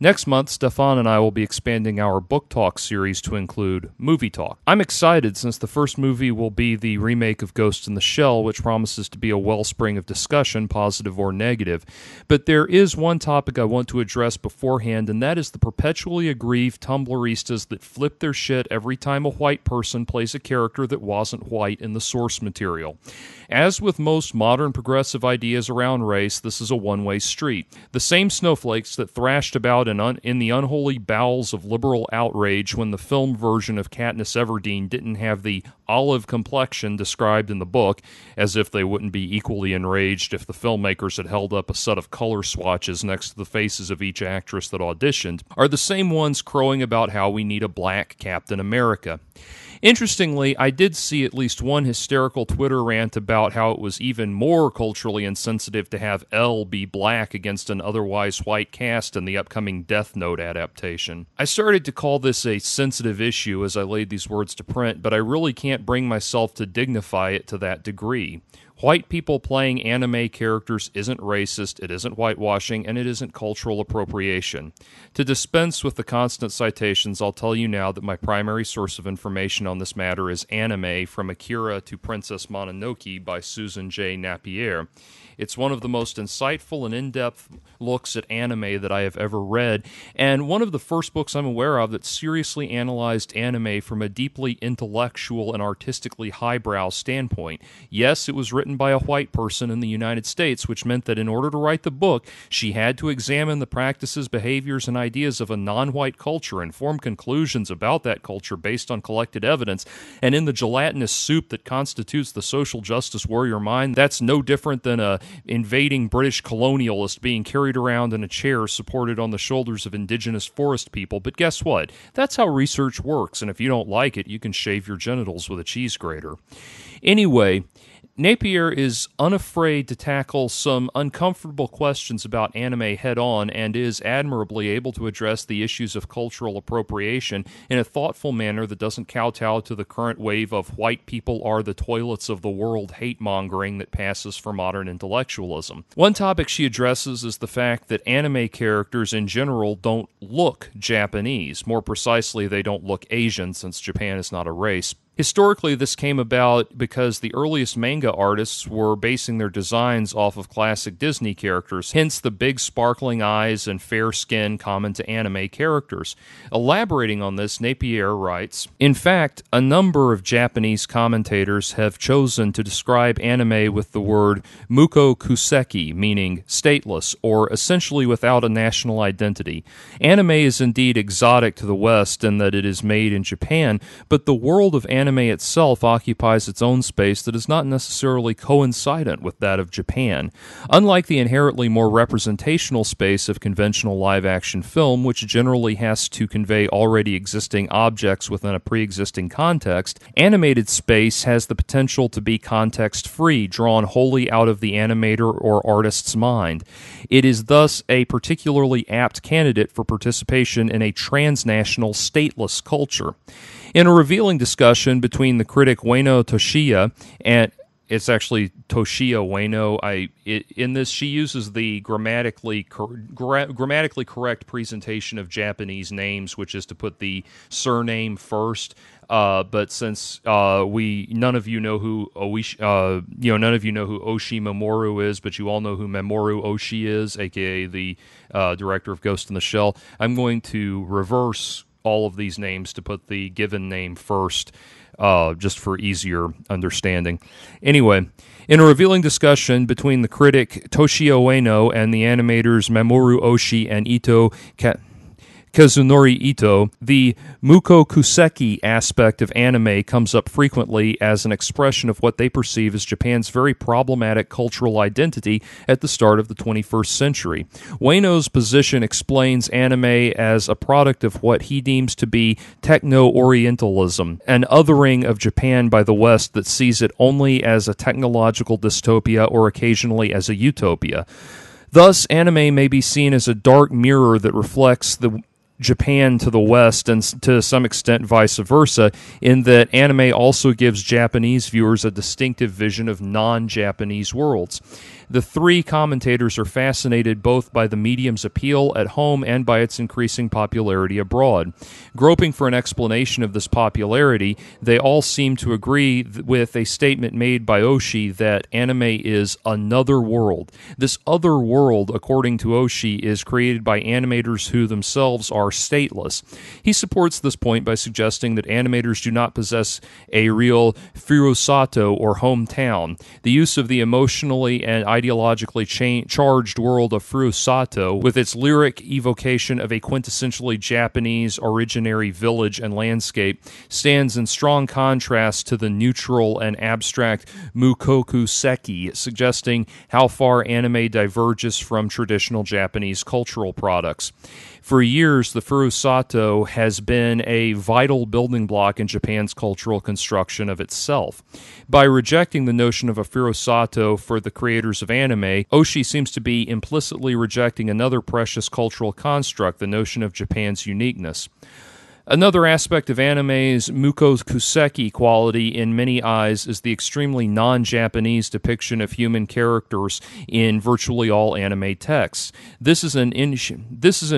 Next month, Stefan and I will be expanding our book talk series to include movie talk. I'm excited since the first movie will be the remake of Ghost in the Shell, which promises to be a wellspring of discussion, positive or negative. But there is one topic I want to address beforehand, and that is the perpetually aggrieved Tumblristas that flip their shit every time a white person plays a character that wasn't white in the source material. As with most modern progressive ideas around race, this is a one-way street. The same snowflakes that thrashed about in the unholy bowels of liberal outrage when the film version of Katniss Everdeen didn't have the olive complexion described in the book, as if they wouldn't be equally enraged if the filmmakers had held up a set of color swatches next to the faces of each actress that auditioned, are the same ones crowing about how we need a black Captain America. Interestingly, I did see at least one hysterical Twitter rant about how it was even more culturally insensitive to have Elle be black against an otherwise white cast in the upcoming Death Note adaptation. I started to call this a sensitive issue as I laid these words to print, but I really can't bring myself to dignify it to that degree. White people playing anime characters isn't racist, it isn't whitewashing, and it isn't cultural appropriation. To dispense with the constant citations, I'll tell you now that my primary source of information on this matter is Anime From Akira to Princess Mononoke by Susan J. Napier. It's one of the most insightful and in-depth looks at anime that I have ever read, and one of the first books I'm aware of that seriously analyzed anime from a deeply intellectual and artistically highbrow standpoint. Yes, it was written by a white person in the United States, which meant that in order to write the book, she had to examine the practices, behaviors, and ideas of a non-white culture and form conclusions about that culture based on collected evidence, and in the gelatinous soup that constitutes the social justice warrior mind, that's no different than a invading British colonialist being carried around in a chair supported on the shoulders of indigenous forest people. But guess what? That's how research works, and if you don't like it, you can shave your genitals with a cheese grater. Anyway, Napier is unafraid to tackle some uncomfortable questions about anime head-on and is admirably able to address the issues of cultural appropriation in a thoughtful manner that doesn't kowtow to the current wave of white people are the toilets of the world hate-mongering that passes for modern intellectualism. One topic she addresses is the fact that anime characters in general don't look Japanese. More precisely, they don't look Asian, since Japan is not a race. Historically, this came about because the earliest manga artists were basing their designs off of classic Disney characters, hence the big sparkling eyes and fair skin common to anime characters. Elaborating on this, Napier writes, "In fact, a number of Japanese commentators have chosen to describe anime with the word muko kuseki, meaning stateless, or essentially without a national identity. Anime is indeed exotic to the West in that it is made in Japan, but the world of anime itself occupies its own space that is not necessarily coincident with that of Japan. Unlike the inherently more representational space of conventional live-action film, which generally has to convey already existing objects within a pre-existing context, animated space has the potential to be context-free, drawn wholly out of the animator or artist's mind. It is thus a particularly apt candidate for participation in a transnational, stateless culture." In a revealing discussion between the critic Ueno Toshiya and it's actually Toshiya Ueno. In this, she uses the grammatically correct presentation of Japanese names, which is to put the surname first. But since none of you know who Oshi Mamoru is, but you all know who Mamoru Oshii is, aka the director of Ghost in the Shell, I'm going to reverse all of these names to put the given name first, just for easier understanding. Anyway, in a revealing discussion between the critic Toshiya Ueno and the animators Mamoru Oshii and Kazunori Ito, the muko kuseki aspect of anime comes up frequently as an expression of what they perceive as Japan's very problematic cultural identity at the start of the 21st century. Ueno's position explains anime as a product of what he deems to be techno-orientalism, an othering of Japan by the West that sees it only as a technological dystopia or occasionally as a utopia. Thus, anime may be seen as a dark mirror that reflects the Japan to the West, and to some extent vice versa, in that anime also gives Japanese viewers a distinctive vision of non-Japanese worlds. The three commentators are fascinated both by the medium's appeal at home and by its increasing popularity abroad. Groping for an explanation of this popularity, they all seem to agree with a statement made by Oshii that anime is another world. This other world, according to Oshii, is created by animators who themselves are stateless. He supports this point by suggesting that animators do not possess a real furusato or hometown. The use of the emotionally and ideologically charged world of furusato, with its lyric evocation of a quintessentially Japanese originary village and landscape, stands in strong contrast to the neutral and abstract mukokuseki, suggesting how far anime diverges from traditional Japanese cultural products. For years, the furusato has been a vital building block in Japan's cultural construction of itself. By rejecting the notion of a furusato for the creators of anime, Oshii seems to be implicitly rejecting another precious cultural construct, the notion of Japan's uniqueness. Another aspect of anime's mukokuseki quality in many eyes is the extremely non-Japanese depiction of human characters in virtually all anime texts. This is an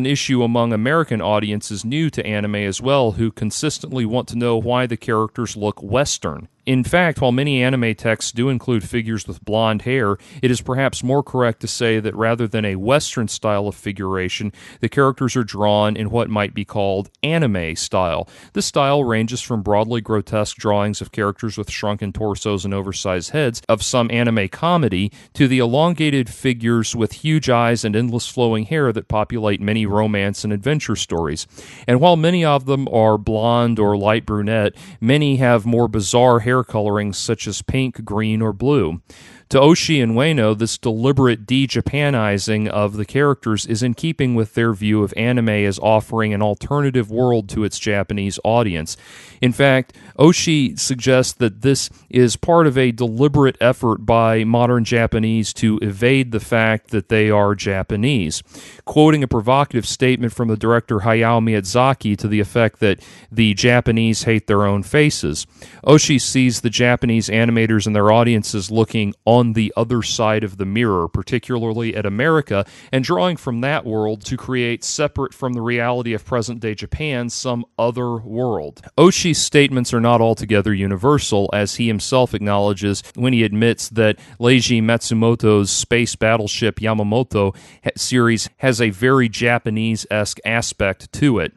issue among American audiences new to anime as well, who consistently want to know why the characters look Western. In fact, while many anime texts do include figures with blonde hair, it is perhaps more correct to say that rather than a Western style of figuration, the characters are drawn in what might be called anime style. This style ranges from broadly grotesque drawings of characters with shrunken torsos and oversized heads of some anime comedy to the elongated figures with huge eyes and endless flowing hair that populate many romance and adventure stories. And while many of them are blonde or light brunette, many have more bizarre hair colorings such as pink, green, or blue. To Oshii and Ueno, this deliberate de-Japanizing of the characters is in keeping with their view of anime as offering an alternative world to its Japanese audience. In fact, Oshii suggests that this is part of a deliberate effort by modern Japanese to evade the fact that they are Japanese. Quoting a provocative statement from the director Hayao Miyazaki to the effect that the Japanese hate their own faces, Oshii sees the Japanese animators and their audiences looking on the other side of the mirror, particularly at America, and drawing from that world to create, separate from the reality of present-day Japan, some other world. Oshii's statements are not altogether universal, as he himself acknowledges when he admits that Leiji Matsumoto's space battleship Yamamoto series has a very Japanese-esque aspect to it.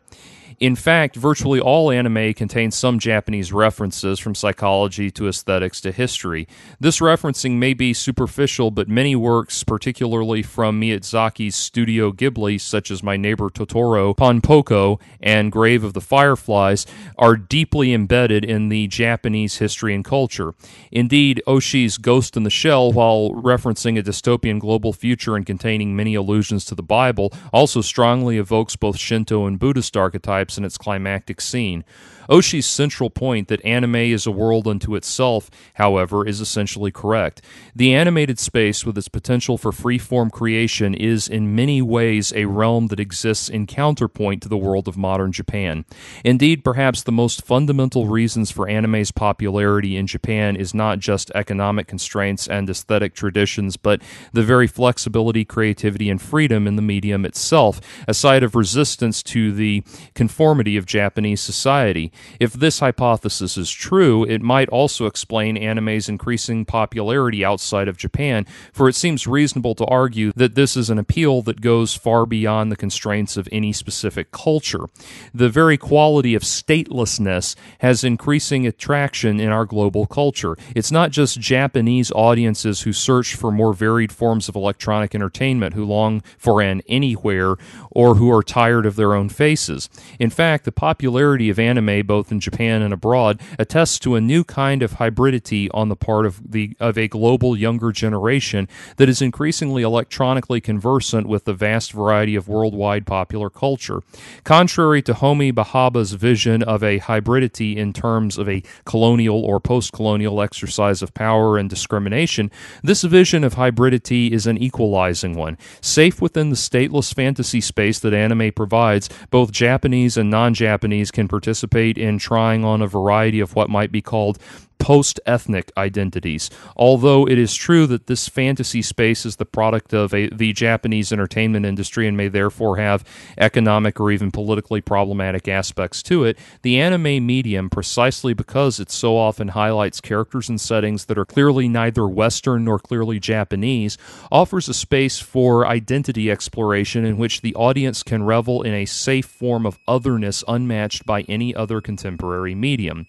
In fact, virtually all anime contains some Japanese references, from psychology to aesthetics to history. This referencing may be superficial, but many works, particularly from Miyazaki's Studio Ghibli, such as My Neighbor Totoro, Ponpoko, and Grave of the Fireflies, are deeply embedded in the Japanese history and culture. Indeed, Oshii's Ghost in the Shell, while referencing a dystopian global future and containing many allusions to the Bible, also strongly evokes both Shinto and Buddhist archetypes in its climactic scene. Oshii's central point that anime is a world unto itself, however, is essentially correct. The animated space, with its potential for free-form creation, is in many ways a realm that exists in counterpoint to the world of modern Japan. Indeed, perhaps the most fundamental reasons for anime's popularity in Japan is not just economic constraints and aesthetic traditions, but the very flexibility, creativity, and freedom in the medium itself, a side of resistance to the conformity of Japanese society. If this hypothesis is true, it might also explain anime's increasing popularity outside of Japan, for it seems reasonable to argue that this is an appeal that goes far beyond the constraints of any specific culture. The very quality of statelessness has increasing attraction in our global culture. It's not just Japanese audiences who search for more varied forms of electronic entertainment, who long for an anywhere, or who are tired of their own faces. In fact, the popularity of anime both in Japan and abroad attests to a new kind of hybridity on the part of a global younger generation that is increasingly electronically conversant with the vast variety of worldwide popular culture. Contrary to Homi Bhabha's vision of a hybridity in terms of a colonial or post-colonial exercise of power and discrimination, this vision of hybridity is an equalizing one. Safe within the stateless fantasy space that anime provides, both Japanese and non-Japanese can participate in trying on a variety of what might be called post-ethnic identities. Although it is true that this fantasy space is the product of the Japanese entertainment industry and may therefore have economic or even politically problematic aspects to it, the anime medium, precisely because it so often highlights characters and settings that are clearly neither Western nor clearly Japanese, offers a space for identity exploration in which the audience can revel in a safe form of otherness unmatched by any other contemporary medium.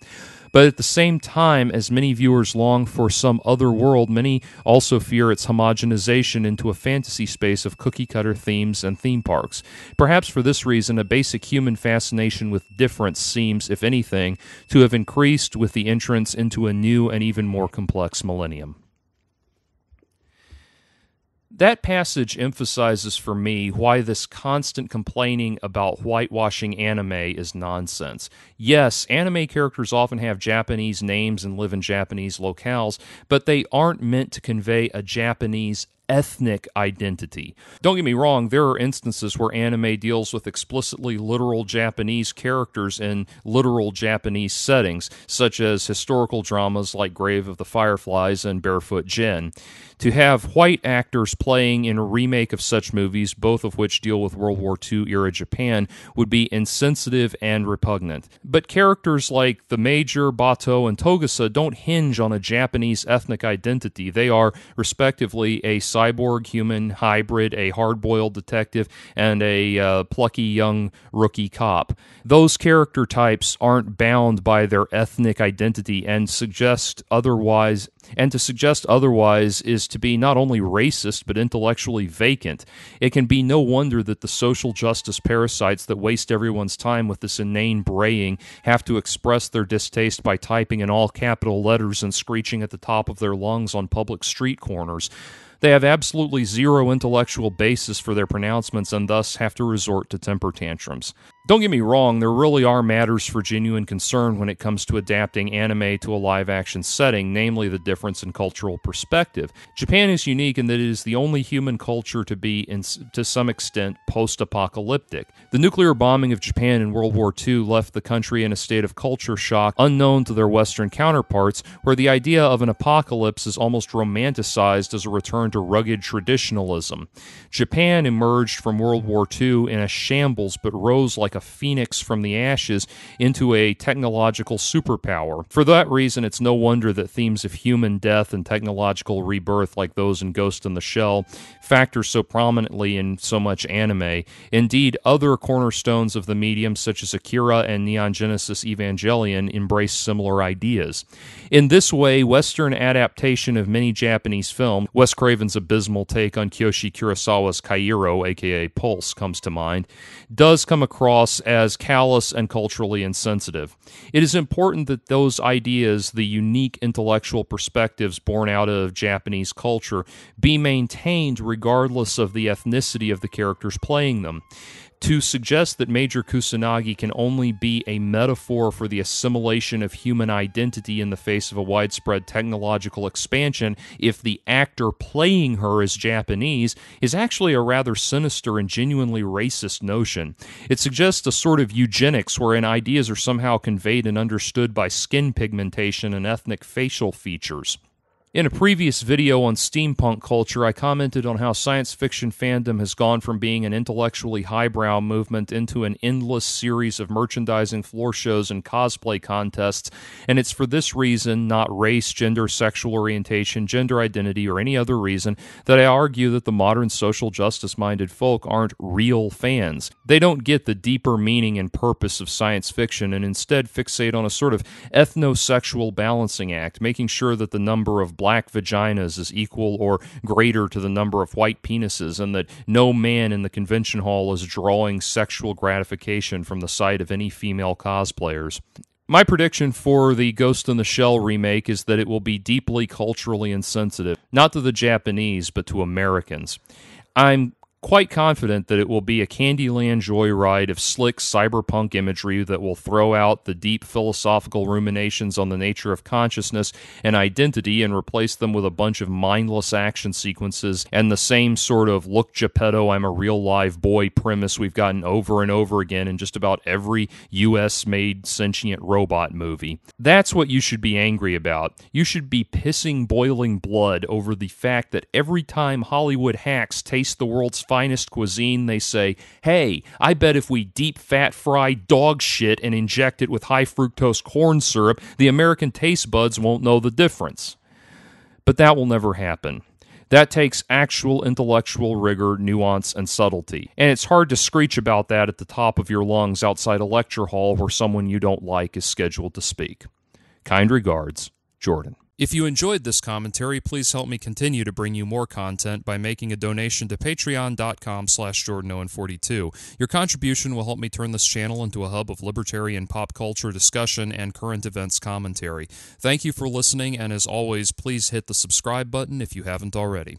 But at the same time, as many viewers long for some other world, many also fear its homogenization into a fantasy space of cookie-cutter themes and theme parks. Perhaps for this reason, a basic human fascination with difference seems, if anything, to have increased with the entrance into a new and even more complex millennium. That passage emphasizes for me why this constant complaining about whitewashing anime is nonsense. Yes, anime characters often have Japanese names and live in Japanese locales, but they aren't meant to convey a Japanese ethnic identity. Don't get me wrong, there are instances where anime deals with explicitly literal Japanese characters in literal Japanese settings, such as historical dramas like Grave of the Fireflies and Barefoot Gen. To have white actors playing in a remake of such movies, both of which deal with World War II-era Japan, would be insensitive and repugnant. But characters like the Major, Bato, and Togusa don't hinge on a Japanese ethnic identity. They are, respectively, a cyborg human hybrid, a hard-boiled detective, and a plucky young rookie cop. Those character types aren't bound by their ethnic identity, and to suggest otherwise is to be not only racist but intellectually vacant. It can be no wonder that the social justice parasites that waste everyone's time with this inane braying have to express their distaste by typing in all capital letters and screeching at the top of their lungs on public street corners. They have absolutely zero intellectual basis for their pronouncements and thus have to resort to temper tantrums. Don't get me wrong, there really are matters for genuine concern when it comes to adapting anime to a live-action setting, namely the difference in cultural perspective. Japan is unique in that it is the only human culture to be, to some extent, post-apocalyptic. The nuclear bombing of Japan in World War II left the country in a state of culture shock unknown to their Western counterparts, where the idea of an apocalypse is almost romanticized as a return to rugged traditionalism. Japan emerged from World War II in a shambles but rose like a phoenix from the ashes into a technological superpower. For that reason, it's no wonder that themes of human death and technological rebirth, like those in Ghost in the Shell, factor so prominently in so much anime. Indeed, other cornerstones of the medium, such as Akira and Neon Genesis Evangelion, embrace similar ideas. In this way, Western adaptation of many Japanese films, Wes Craven's abysmal take on Kiyoshi Kurosawa's Kairo, aka Pulse, comes to mind, does come across as callous and culturally insensitive. It is important that those ideas, the unique intellectual perspectives born out of Japanese culture, be maintained regardless of the ethnicity of the characters playing them. To suggest that Major Kusanagi can only be a metaphor for the assimilation of human identity in the face of a widespread technological expansion if the actor playing her is Japanese is actually a rather sinister and genuinely racist notion. It suggests a sort of eugenics wherein ideas are somehow conveyed and understood by skin pigmentation and ethnic facial features. In a previous video on steampunk culture, I commented on how science fiction fandom has gone from being an intellectually highbrow movement into an endless series of merchandising floor shows and cosplay contests, and it's for this reason, not race, gender, sexual orientation, gender identity, or any other reason, that I argue that the modern social justice-minded folk aren't real fans. They don't get the deeper meaning and purpose of science fiction and instead fixate on a sort of ethnosexual balancing act, making sure that the number of black vaginas is equal or greater to the number of white penises, and that no man in the convention hall is drawing sexual gratification from the sight of any female cosplayers. My prediction for the Ghost in the Shell remake is that it will be deeply culturally insensitive, not to the Japanese, but to Americans. I'm quite confident that it will be a Candyland joyride of slick cyberpunk imagery that will throw out the deep philosophical ruminations on the nature of consciousness and identity and replace them with a bunch of mindless action sequences and the same sort of look Geppetto, I'm a real live boy premise we've gotten over and over again in just about every US-made sentient robot movie. That's what you should be angry about. You should be pissing boiling blood over the fact that every time Hollywood hacks taste the world's finest cuisine, they say, hey, I bet if we deep fat fry dog shit and inject it with high fructose corn syrup, the American taste buds won't know the difference. But that will never happen. That takes actual intellectual rigor, nuance, and subtlety. And it's hard to screech about that at the top of your lungs outside a lecture hall where someone you don't like is scheduled to speak. Kind regards, Jordan. If you enjoyed this commentary, please help me continue to bring you more content by making a donation to patreon.com/JordanOwen42. Your contribution will help me turn this channel into a hub of libertarian pop culture discussion and current events commentary. Thank you for listening, and as always, please hit the subscribe button if you haven't already.